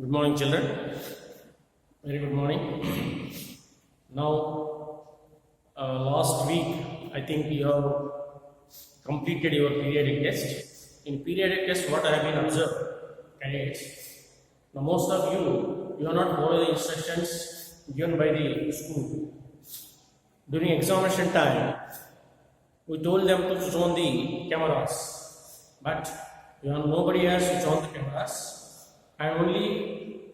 Good morning, children. Very good morning. Now, last week, I think you have completed your periodic test. In periodic test, what I have been observed, candidates. Now, most of you are not following the instructions given by the school. During examination time, we told them to switch on the cameras, but nobody has switched on the cameras. And only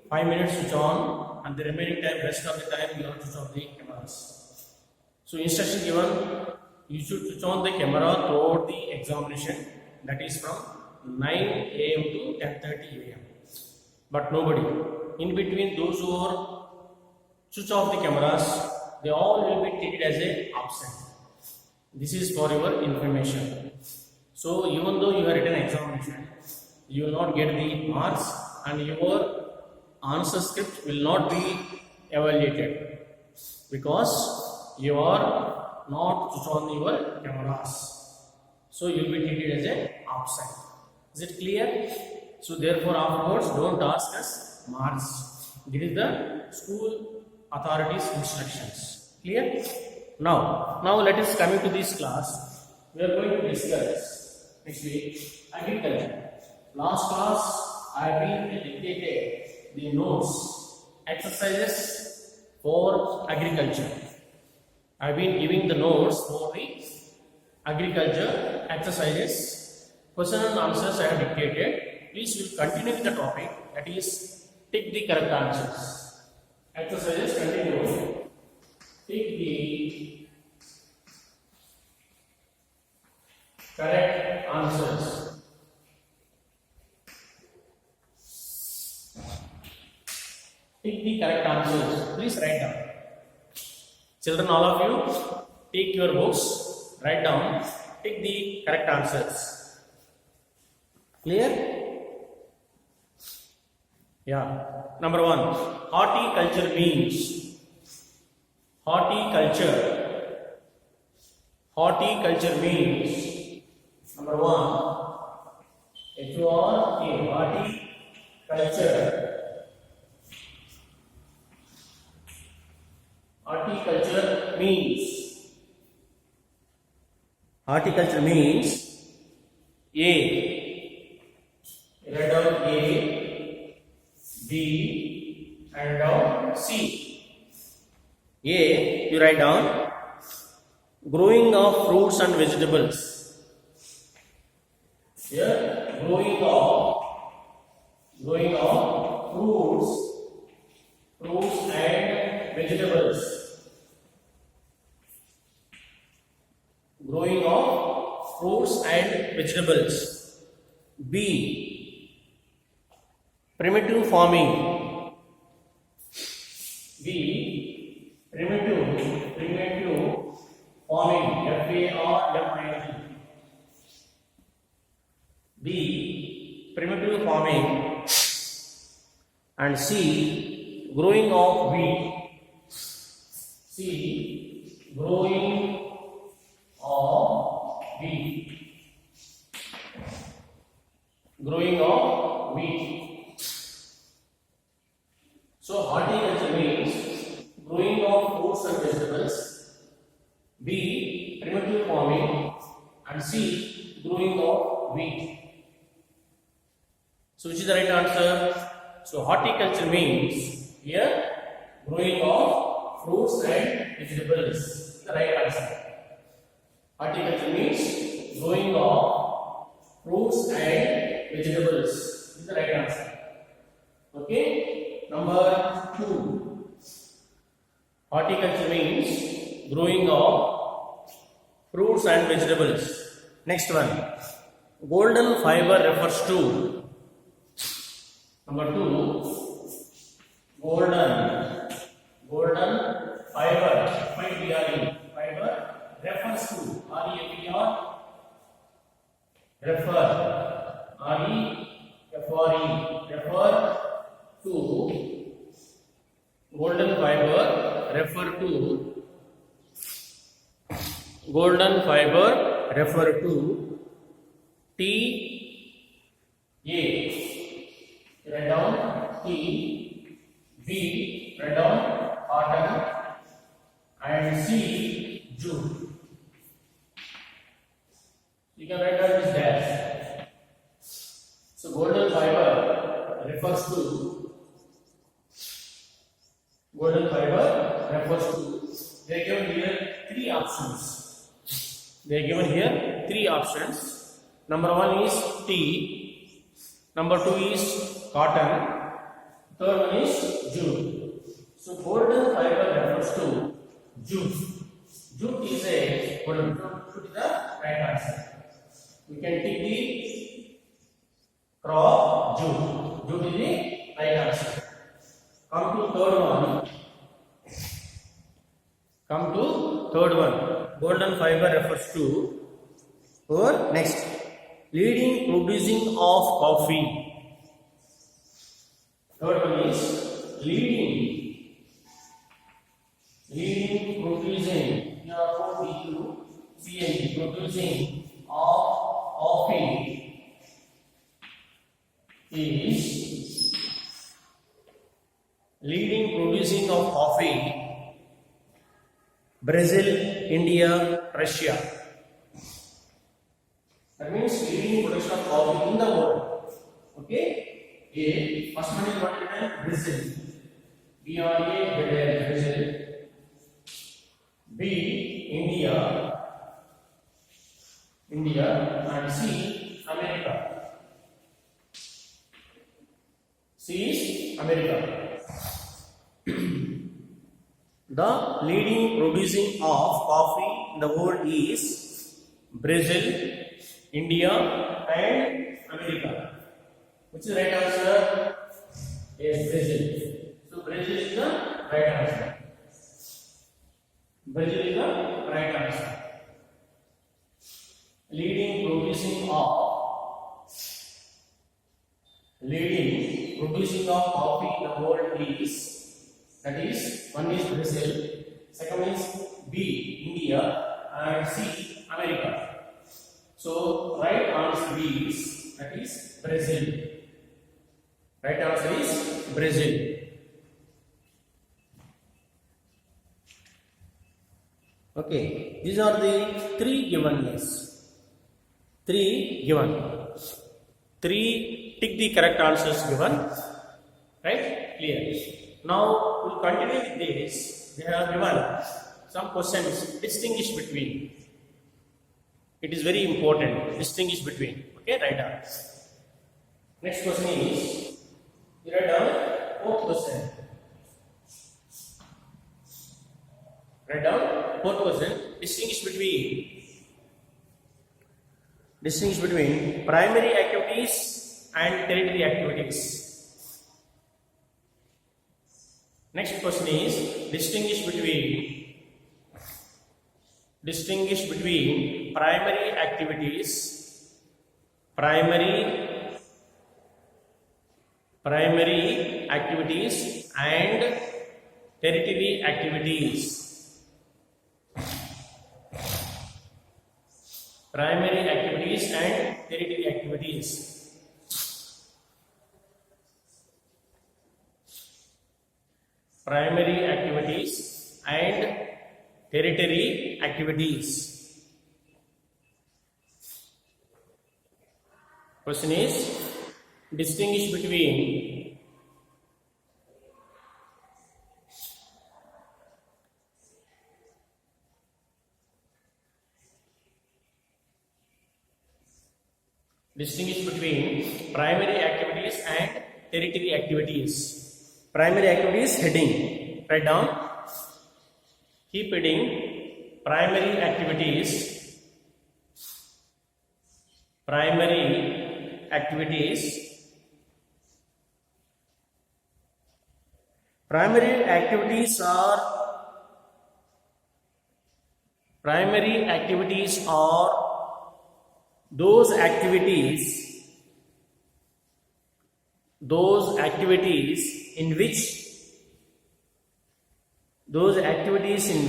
5 minutes switch on, and the remaining time, rest of the time, you have to switch on the cameras. So, instruction given, you should switch on the camera throughout the examination, that is from 9 a.m. to 10:30 a.m. But nobody. In between, those who are switch off the cameras, they all will be treated as a absent. This is for your information. So, even though you have written examination, you will not get the marks, and your answer script will not be evaluated because you are not switched on your cameras. So you will be treated as an absent. Is it clear? So therefore afterwards don't ask us marks. This is the school authorities instructions. Clear? Now let us come into this class. We are going to discuss next week agriculture. Last class I have been dictated the notes, exercises for agriculture. I have been giving the notes for the agriculture exercises. Question and answers I have dictated. Please will continue with the topic, that is take the correct answers. Exercises continue. Take the correct answers. Take the correct answers. Please write down. Children, all of you, take your books, write down, take the correct answers. Clear? Yeah. Number 1. Horticulture means. Horticulture means. Number 1. Horticulture. Horticulture means A. Write down A, B, and down C. A, you write down growing of fruits and vegetables. Here, growing of fruits and vegetables. Growing of fruits and vegetables. B. Primitive farming. Primitive farming. F-A-R-M-I-N-G. B. Primitive farming. And C. Growing of wheat. Growing of wheat. So horticulture means growing of fruits and vegetables. B. Primitive farming. And C. Growing of wheat. So which is the right answer? So horticulture means here growing of fruits and vegetables. The right answer. Horticulture means growing of fruits and vegetables. This is the right answer. Okay. Number 2. Horticulture means growing of fruits and vegetables. Next one. Golden fiber refers to. Number 2. Golden fiber. Fiber refers to. R-E-F-E-R. Refer to. Golden fiber refer to T-A. Write down T T. B. Write down cotton. And C. Jute. You can write down this dash. So golden fiber refers to they are given here three options. They are given here three options. Number one is tea. Number two is cotton. Third one is jute. So golden fiber refers to jute. Jute is a golden. Jute is the right answer. We can take the crop jute. Jute is the right answer. Come to third one. Golden fiber refers to or next leading producing of coffee. Third one is leading producing producing of coffee is leading producing of coffee Brazil, India, Russia. That means leading production of coffee in the world. Okay. A first one is what written Brazil. B-R-A Brazil. B India. And C America. C is America. The leading producing of coffee in the world is Brazil, India, and America. Which is the right answer? Yes, Brazil. So Brazil is the right answer. Brazil is the right answer. Leading producing of coffee in the world is, that is, one is Brazil, second is B India, and C America. So right answer is, that is Brazil. Right answer is Brazil. Okay, these are the three given years. Three tick the correct answers given. Right? Clear. Now we'll continue with this. They have given some questions. Distinguish between. It is very important. Distinguish between. Okay, write down. Next question is, you write down fourth question. Write down fourth question. Distinguish between primary activities and tertiary activities. Next question is distinguish between primary activities and tertiary activities. Primary activities and tertiary activities. Primary activities and tertiary activities. Question is distinguish between primary activities and tertiary activities. Primary activities heading. Write down. Keep heading. Primary activities. Primary activities are those activities in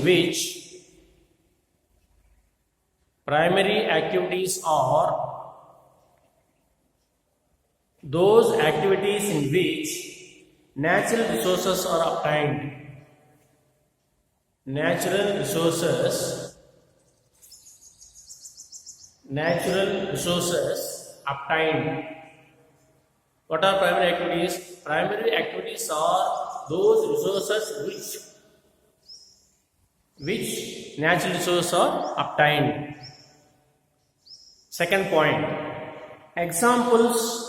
which primary activities are those activities in which natural resources are obtained. Natural resources obtained. What are primary activities? Primary activities are those resources which natural resources are obtained. Second point, examples.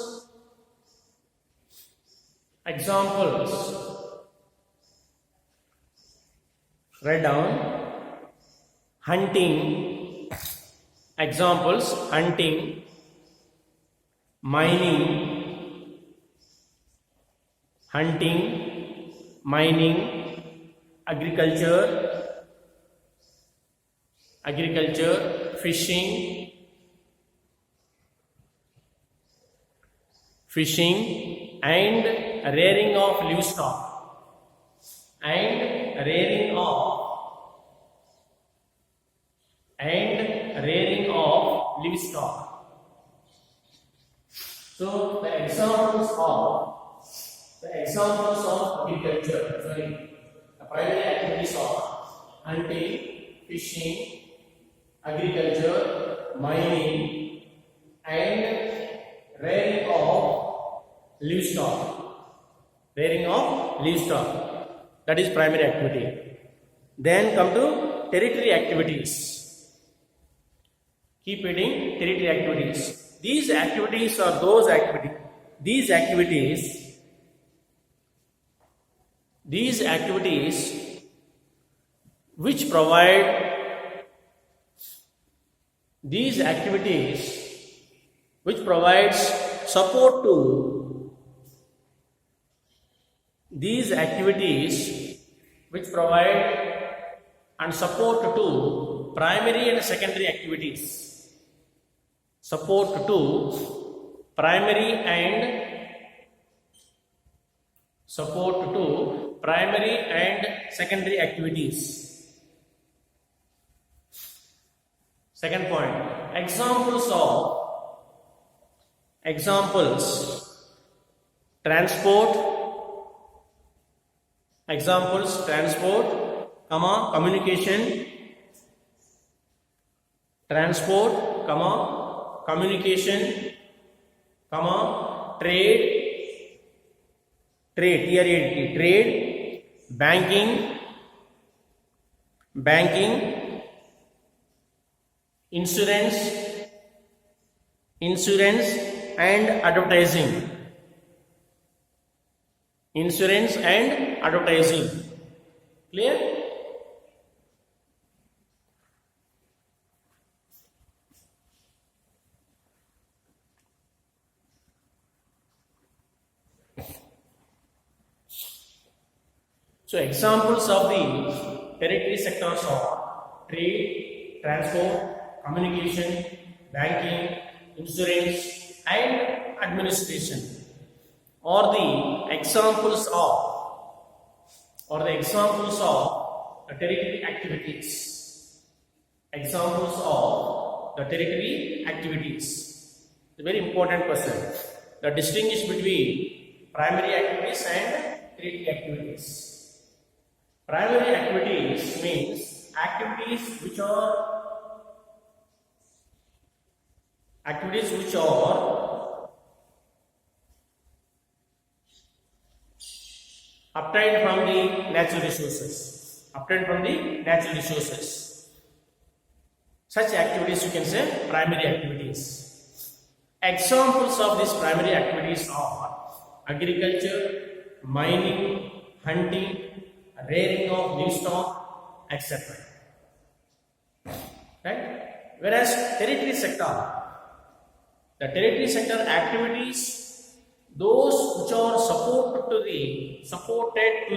Write down. Hunting. Examples: hunting, mining, agriculture, fishing, and rearing of livestock. So the examples of agriculture, the primary activities are hunting, fishing, agriculture, mining, and rearing of livestock. That is primary activity. Then come to territory activities. Keep reading. Territory activities. These activities are those activities. These activities which provide support to primary and secondary activities. Secondary activities. Second point, examples: transport, communication, trade, banking, insurance, and advertising. Clear? So examples of the territory sectors are trade, transport, communication, banking, insurance, and administration. Or the examples of the territory activities. It's a very important question. The distinguish between primary activities and territory activities. Primary activities means activities which are obtained from the natural resources. Such activities you can say primary activities. Examples of these primary activities are agriculture, mining, hunting, rearing of livestock, etc. Right? Whereas territory sector, the territory sector activities, those which are supported to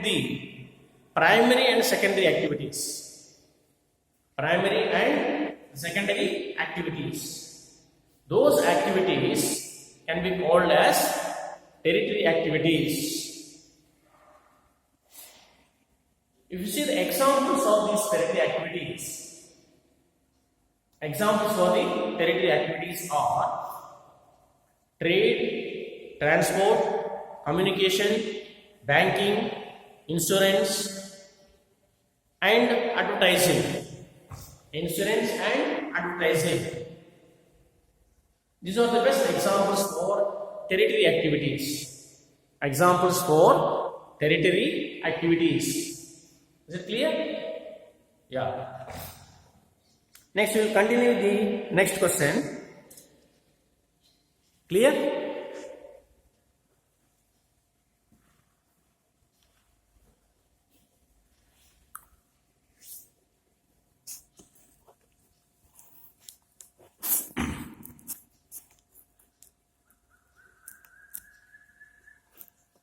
the primary and secondary activities. Those activities can be called as territory activities. If you see the examples of these territory activities, are trade, transport, communication, banking, insurance, and advertising. Insurance and advertising. These are the best examples for territory activities. Examples for territory activities. Is it clear? Yeah. Next we will continue the next question. Clear?